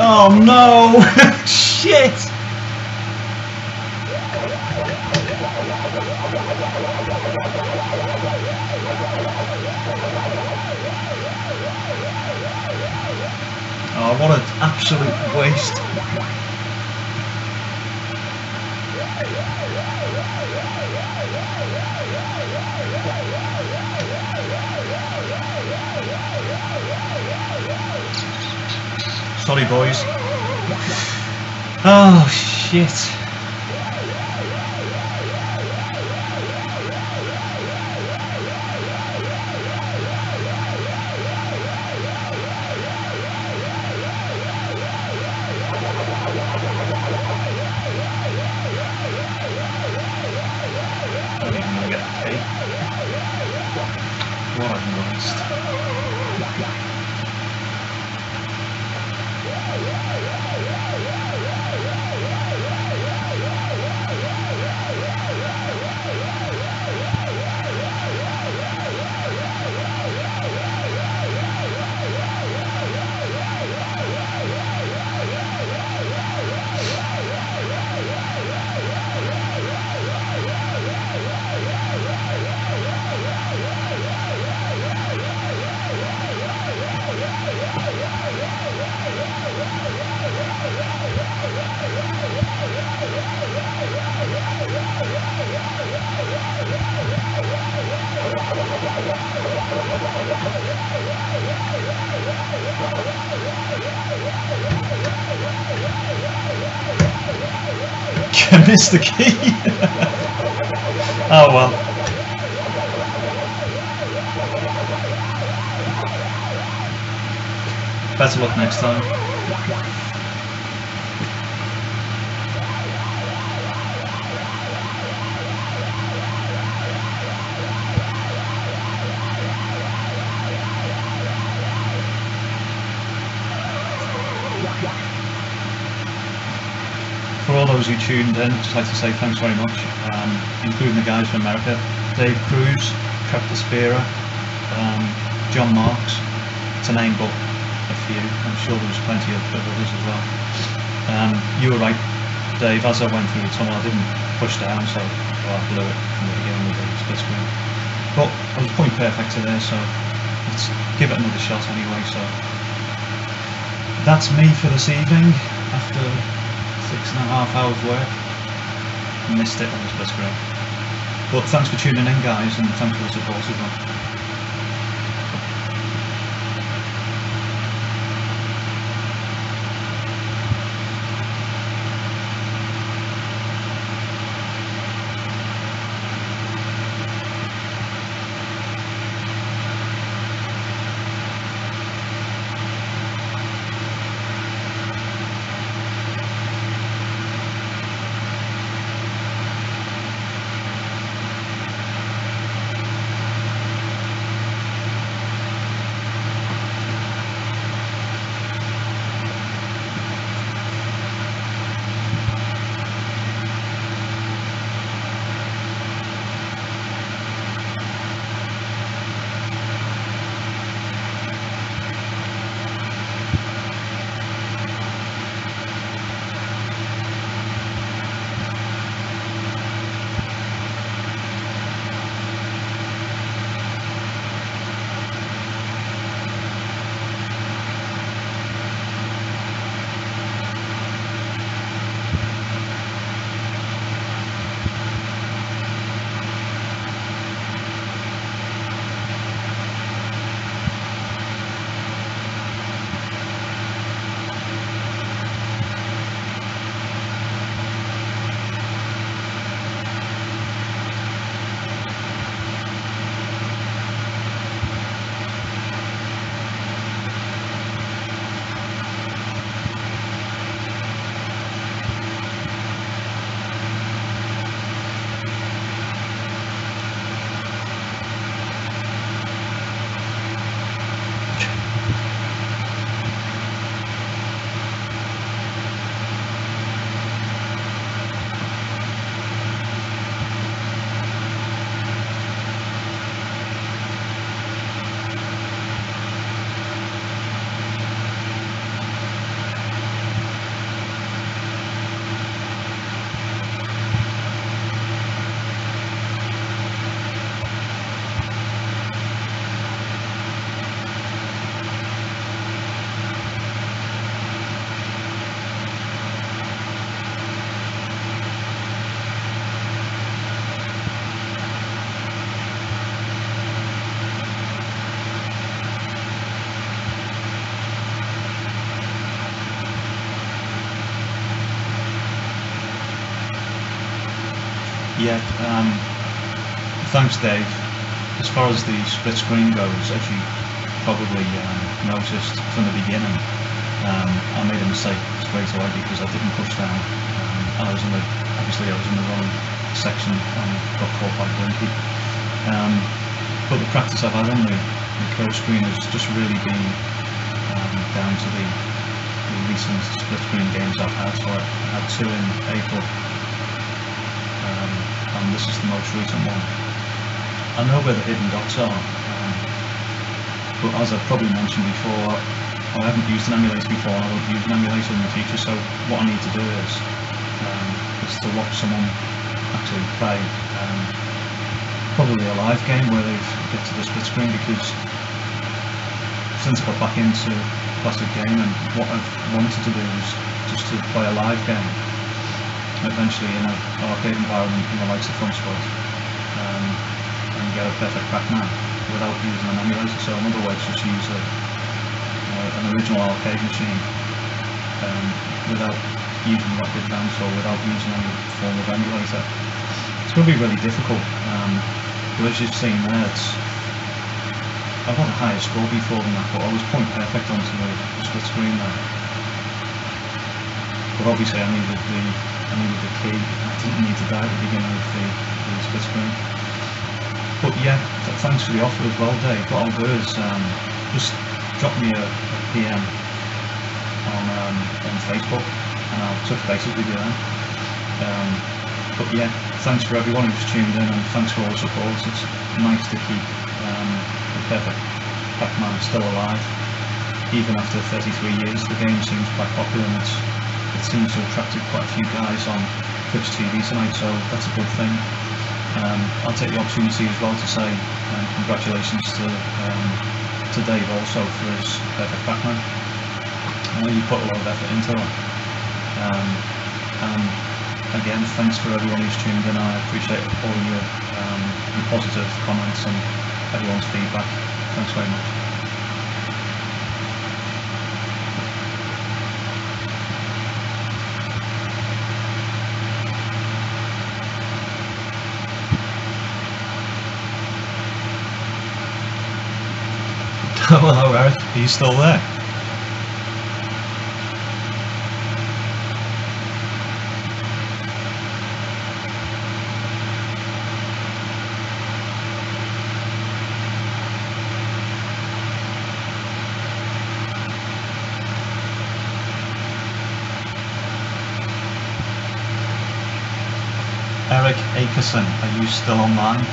Oh no! Shit! Oh, what an absolute waste. Sorry, boys. Oh, shit. I'm even gonna get the cake. What a waste. I missed the key. Oh well. Better luck next time. For all those who tuned in, I'd just like to say thanks very much, including the guys from America, Dave Cruz, Trevor Despera, John Marks, to name but a few. I'm sure there was plenty of others as well. You were right, Dave, as I went through the tunnel I didn't push down, so I blew it from the beginning with the split screen. But I was point perfect to there, so let's give it another shot anyway. So that's me for this evening after 6.5 hours work. Missed it on the split screen. But thanks for tuning in, guys, and thanks for the support as well. Yeah, thanks Dave. As far as the split screen goes, as you probably noticed from the beginning, I made a mistake straight away because I didn't push down. I was in the wrong section and got caught by Blinky. But the practice I've had on the curve screen has just really been down to the recent split screen games I've had. So I had 2 in April, and this is the most recent one. I know where the hidden dots are, but as I've probably mentioned before, I haven't used an emulator before and I won't use an emulator in the future, so what I need to do is to watch someone actually play probably a live game where they get to the split screen, because since I got back into classic gaming, what I've wanted to do is just to play a live game, eventually in an arcade environment in the likes of FunSpot, and get a perfect Pac Man without using an emulator. So in other words, just use an original arcade machine without using rapid bounce or without using any form of emulator. It's going to be really difficult, but as you've seen there, I've got a higher score before than that, but I was point perfect onto the split screen there. But obviously I needed the key. I didn't need to die at the beginning of the split screen. But yeah, thanks for the offer as well, Dave. What I'll do is just drop me a PM on Facebook, and I'll touch base with you then. But yeah, thanks for everyone who's tuned in, and thanks for all the support. It's nice to keep the perfect Pac Man still alive, even after 33 years. The game seems quite popular, and it seems to have attracted quite a few guys on Twitch TV tonight, so that's a good thing. I'll take the opportunity as well to say congratulations to Dave also for his perfect Pac Man. I know you put a lot of effort into it. And again, thanks for everyone who's tuned in. I appreciate all your positive comments and everyone's feedback. Thanks very much. Oh, hello Eric, are you still there? Eric Akerson, are you still online?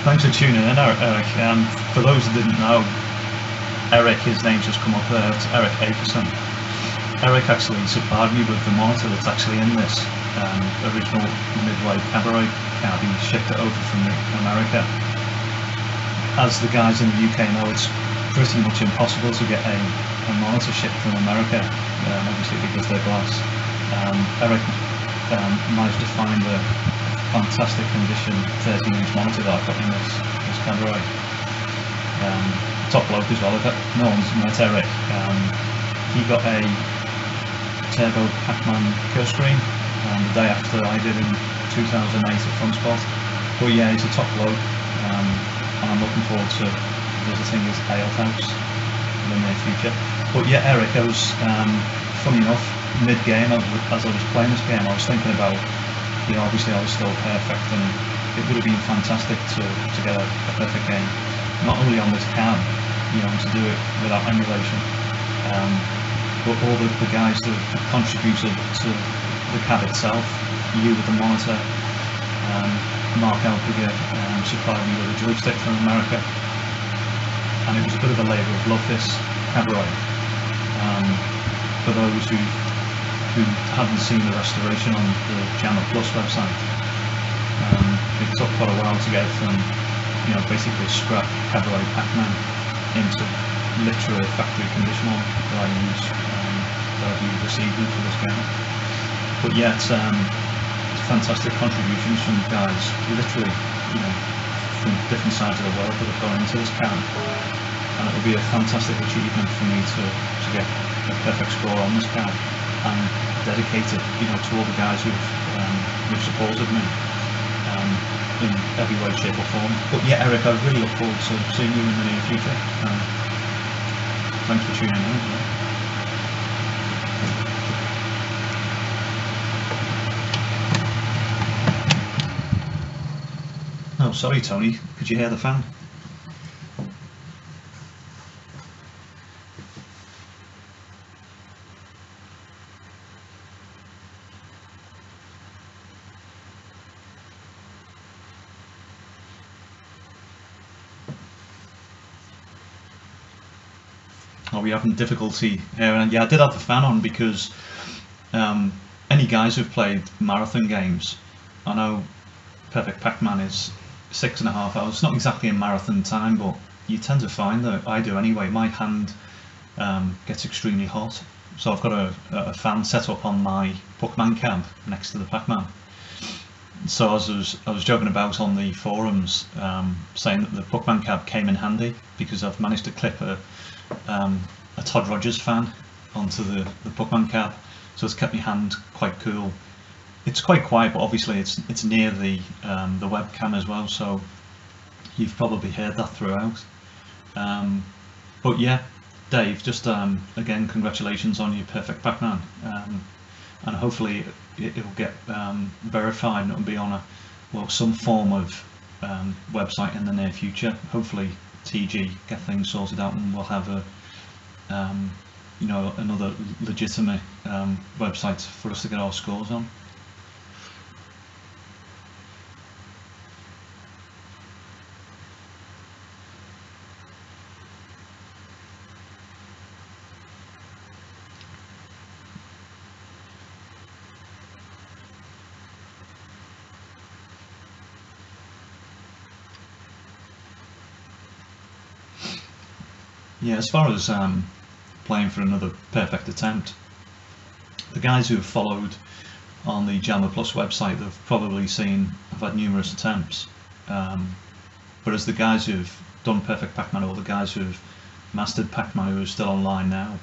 Thanks for tuning in, Eric. For those who didn't know, Eric, his name's just come up there, it's Eric Akerson. Eric actually supplied me with the monitor that's actually in this original Midway Cabaret card. He shipped it over from America. As the guys in the UK know, it's pretty much impossible to get a monitor shipped from America, obviously because they're glass. Eric managed to find a fantastic condition 13-inch monitor that I've got in this Cabaret. Top bloke as well. If no one's met Eric, he got a Turbo Pac Man curve screen the day after I did in 2008 at FunSpot. But yeah, he's a top bloke, and I'm looking forward to visiting his ale house in the near future. But yeah, Eric, I was, funny enough, mid-game, as I was playing this game, I was thinking about, obviously I was still perfect, and it would have been fantastic to get a perfect game, not only on this cam, to do it without emulation, but all the guys that have contributed to the cab itself, you with the monitor, Mark Alpiger supplied me with a joystick from America, and it was a bit of a labour of love, this Cabaret. For those who haven't seen the restoration on the Jammer Plus website, it took quite a while to get it from basically scrap Cabaret Pac Man into literally a factory condition one that I've used this evening for this game. But yeah, it's fantastic contributions from guys literally from different sides of the world that have gone into this cam, and it will be a fantastic achievement for me to get a perfect score on this cam. and dedicated, to all the guys who've supported me in every way, shape or form. But yeah, Eric, I really look forward to seeing you in the near future. Thanks for tuning in. Oh, sorry, Tony. Could you hear the fan? Are we having difficulty here? And yeah, I did have the fan on because any guys who've played marathon games, I know Perfect Pac Man is 6.5 hours. It's not exactly a marathon time, but you tend to find that, I do anyway, my hand gets extremely hot. So I've got a fan set up on my Pac-Man cab next to the Pac-Man. So I was joking about on the forums, saying that the Pac-Man cab came in handy because I've managed to clip a Todd Rogers fan onto the Pac-Man cab, so it's kept my hand quite cool. It's quite quiet, but obviously it's near the webcam as well, so you've probably heard that throughout. But yeah, Dave, just again, congratulations on your Perfect Pac Man, and hopefully it'll get verified and it'll be on some form of website in the near future. Hopefully TG get things sorted out and we'll have another legitimate website for us to get our scores on. Yeah, as far as playing for another perfect attempt, the guys who have followed on the Jammer Plus website, they've probably seen I've had numerous attempts, but as the guys who've done Perfect Pac Man, or the guys who've mastered Pac Man who are still online now,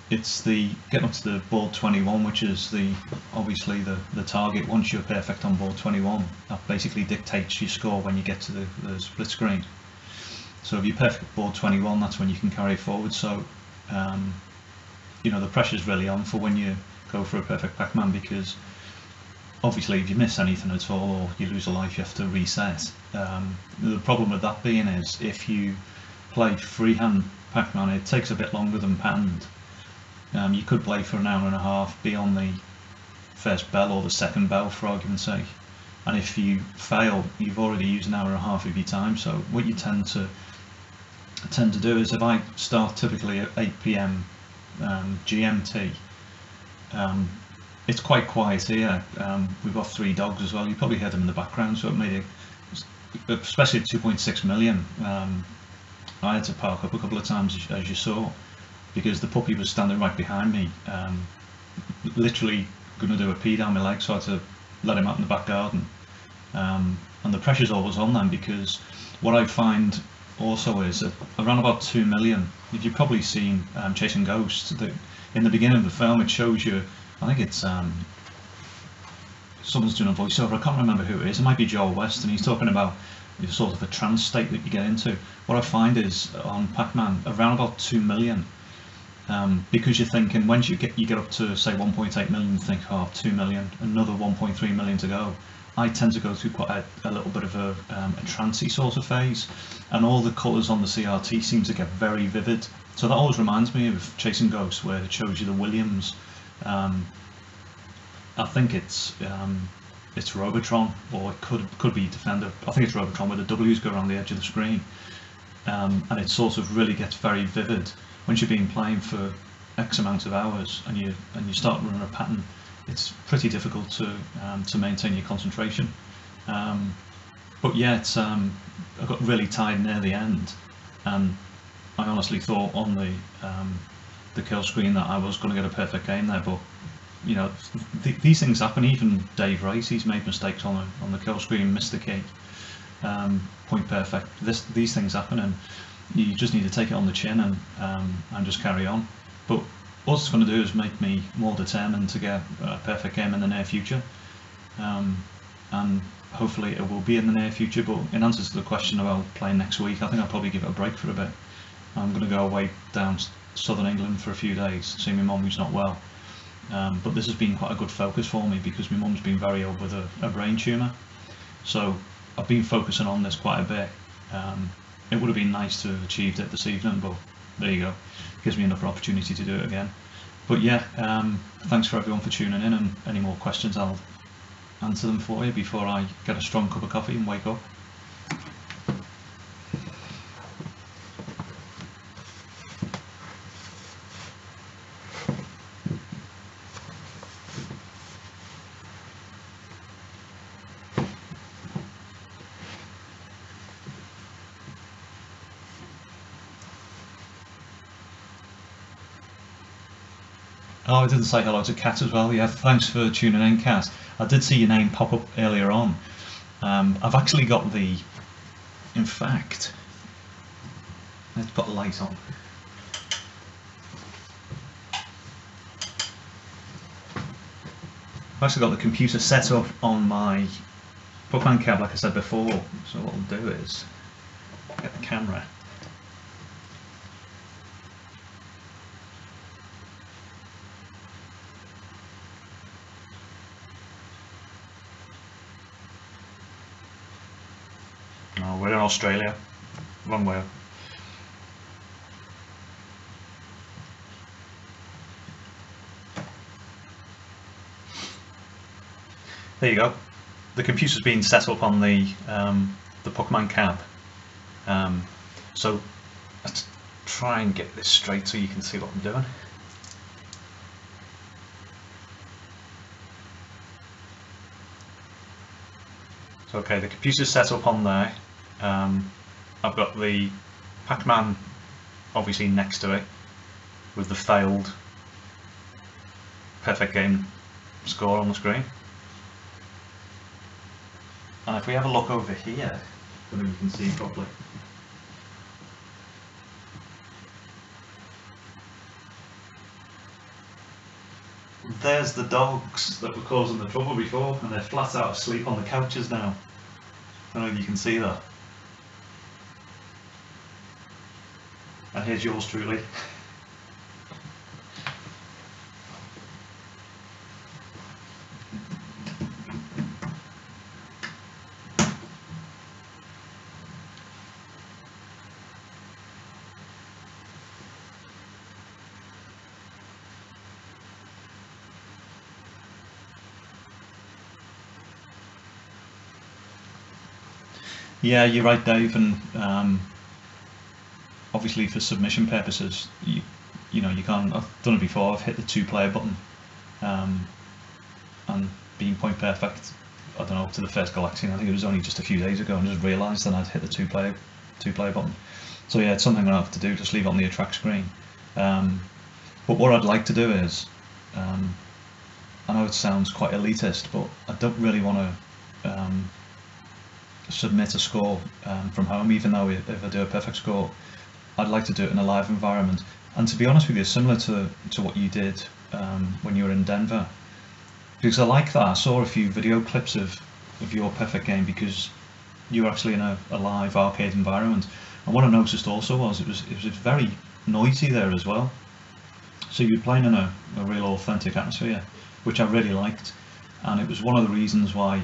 it's the getting up to the board 21, which is obviously the target. Once you're perfect on board 21, that basically dictates your score when you get to the split screen. So if you're perfect at board 21, that's when you can carry forward. So the pressure's really on for when you go for a Perfect Pac Man, because obviously if you miss anything at all or you lose a life, you have to reset. The problem with that being is if you play Freehand Pac Man, it takes a bit longer than patterned. You could play for an hour and a half, be on the first bell or the second bell for argument's sake, and if you fail, you've already used an hour and a half of your time. So what you tend to do is, if I start typically at 8 PM GMT, it's quite quiet here. We've got 3 dogs as well. You probably heard them in the background, so it made it, especially at 2.6 million. I had to park up a couple of times, as you saw, because the puppy was standing right behind me, literally going to do a pee down my leg, so I had to let him out in the back garden. And the pressure's always on them, because what I find also is that around about 2 million, if you've probably seen Chasing Ghosts, in the beginning of the film it shows you, I think it's someone's doing a voiceover, I can't remember who it is, it might be Joel West, and he's talking about sort of a trance state that you get into. What I find is on Pac-Man around about 2 million, because you're thinking, once you get up to say 1.8 million, you think, oh, 2 million, another 1.3 million to go. I tend to go through quite a little bit of a trancey sort of phase, and all the colours on the CRT seem to get very vivid. So that always reminds me of Chasing Ghosts, where it shows you the Williams. I think it's Robotron, or it could be Defender. I think it's Robotron, where the W's go around the edge of the screen, and it sort of really gets very vivid once you've been playing for X amount of hours, and you start running a pattern. It's pretty difficult to maintain your concentration. But yeah, I got really tired near the end, and I honestly thought on the kill screen that I was going to get a perfect game there. But these things happen. Even Dave Rice, he's made mistakes on the kill screen, missed the key, point perfect. These things happen, and you just need to take it on the chin and just carry on. But all it's going to do is make me more determined to get a perfect game in the near future, and hopefully it will be in the near future. But in answer to the question about playing next week, I think I'll probably give it a break for a bit. I'm going to go away down southern England for a few days, see my mum who's not well. But this has been quite a good focus for me because my mum's been very ill with a brain tumour. So I've been focusing on this quite a bit. It would have been nice to have achieved it this evening, but there you go. Gives me another opportunity to do it again. But yeah, thanks for everyone for tuning in, and any more questions I'll answer them for you before I get a strong cup of coffee and wake up. Oh, I didn't say hello to Kat as well. Yeah, thanks for tuning in, Kat. I did see your name pop up earlier on. I've actually got in fact, let's put a light on. I've actually got the computer set up on my Pac Man cab, like I said before. So what I'll do is get the camera. Oh, we're in Australia, long way up. There you go. The computer's been set up on the Pac Man cab. So let's try and get this straight so you can see what I'm doing. So okay, the computer's set up on there. I've got the Pac Man obviously next to it with the failed perfect game score on the screen. And if we have a look over here, then you can see properly. There's the dogs that were causing the trouble before, and they're flat out asleep on the couches now. I don't know if you can see that. And here's yours truly. Yeah, you're right, Dave, and obviously for submission purposes, you know, you can't. I've done it before. I've hit the 2-player button, and being point perfect. I don't know, up to the first galaxy. I think it was only just a few days ago, and just realised that I'd hit the two-player button. So yeah, it's something I have to do. Just leave it on the attract screen. But what I'd like to do is, I know it sounds quite elitist, but I don't really want to submit a score from home, even though if I do a perfect score, I'd like to do it in a live environment. And to be honest with you, similar to what you did when you were in Denver, because I like that. I saw a few video clips of your perfect game because you were actually in a live arcade environment. And what I noticed also was it was very noisy there as well. So you're playing in a real authentic atmosphere, which I really liked. And it was one of the reasons why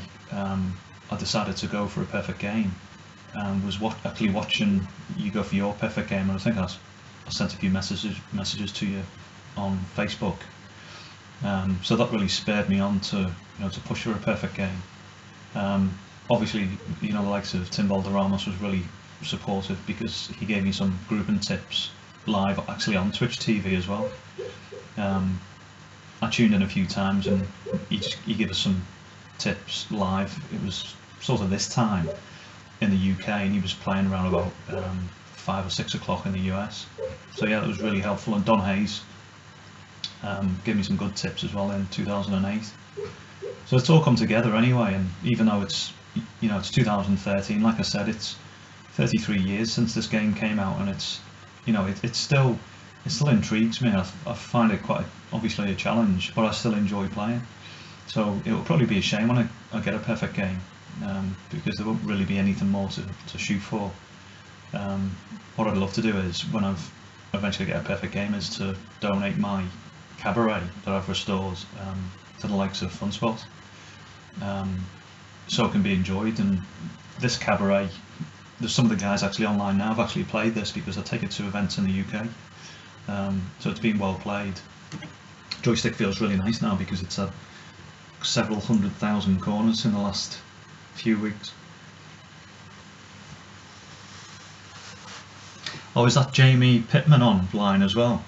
I decided to go for a perfect game, was actually watching you go for your perfect game. And I think I sent a few messages to you on Facebook. So that really spurred me on to push for a perfect game. Obviously, the likes of Tim Balderramos was really supportive because he gave me some grouping tips live, actually on Twitch TV as well. I tuned in a few times and he gave us some tips live. It was sort of this time in the UK, and he was playing around about 5 or 6 o'clock in the US. So yeah, that was really helpful. And Don Hayes gave me some good tips as well in 2008. So it's all come together anyway. And even though it's 2013, like I said, it's 33 years since this game came out, and it's it still intrigues me. I find it quite obviously a challenge, but I still enjoy playing. So it will probably be a shame when I get a perfect game, because there won't really be anything more to shoot for. What I'd love to do is, when I've eventually get a perfect game, is to donate my cabaret that I've restored to the likes of Funspot, so it can be enjoyed. And this cabaret, there's some of the guys actually online now have actually played this because I take it to events in the UK, so it's been well played. Joystick feels really nice now because it's had several 100,000 corners in the last few weeks. Oh, is that Jamie Pittman online as well?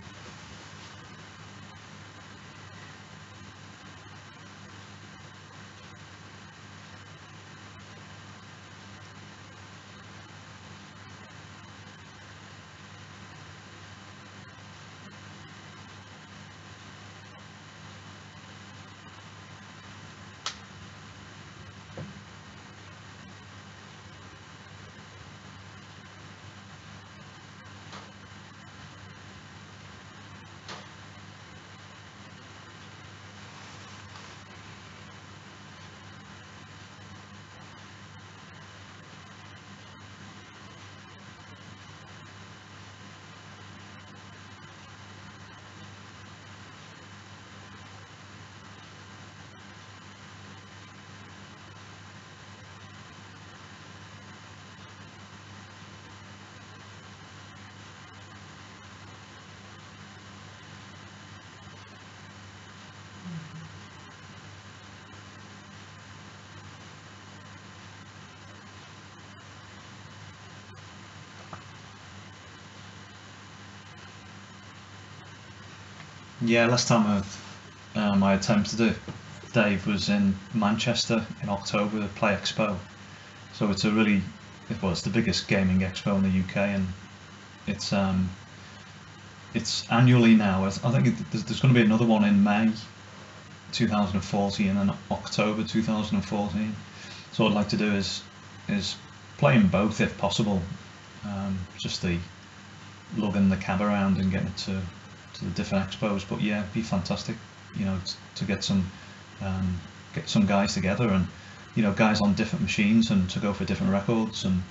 Yeah, last time I attempted it, Dave, was in Manchester in October, the Play Expo. So it's a really, well, it's the biggest gaming expo in the UK, and it's annually now. I think there's going to be another one in May 2014 and October 2014. So what I'd like to do is play in both if possible. Just the lugging the cab around and getting it to the different expos. But yeah, it'd be fantastic, you know, to get some guys together, and you know, guys on different machines, and to go for different records, and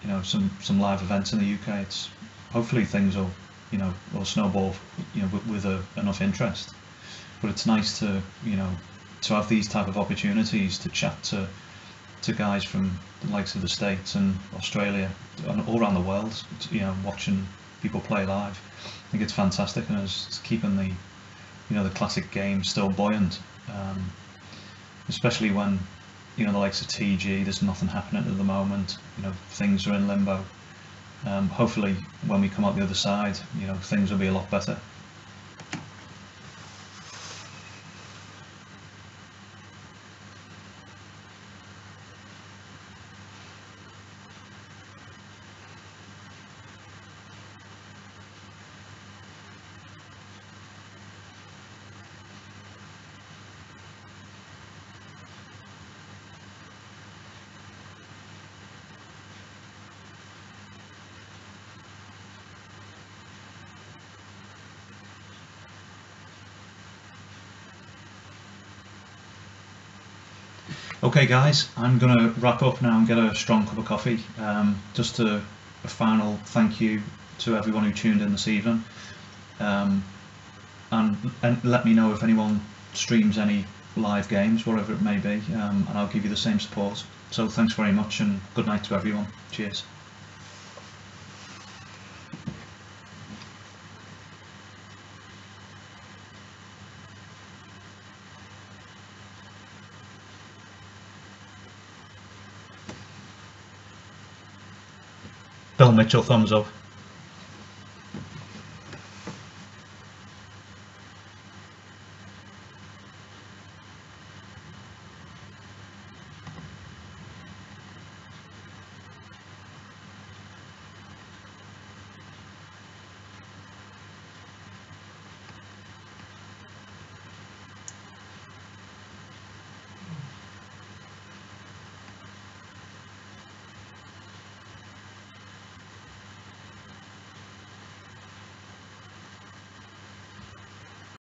you know, some live events in the UK. It's hopefully things will, you know, will snowball, you know, with enough interest. But it's nice to, you know, to have these type of opportunities to chat to guys from the likes of the States and Australia and all around the world, you know, watching people play live. I think it's fantastic, and it's keeping the, you know, the classic game still buoyant, especially when, you know, the likes of TG, there's nothing happening at the moment, you know, things are in limbo. Hopefully when we come out the other side, you know, things will be a lot better. Okay guys, I'm going to wrap up now and get a strong cup of coffee. Just a final thank you to everyone who tuned in this evening, and let me know if anyone streams any live games, whatever it may be, and I'll give you the same support. So thanks very much, and good night to everyone. Cheers. Bill Mitchell, thumbs up.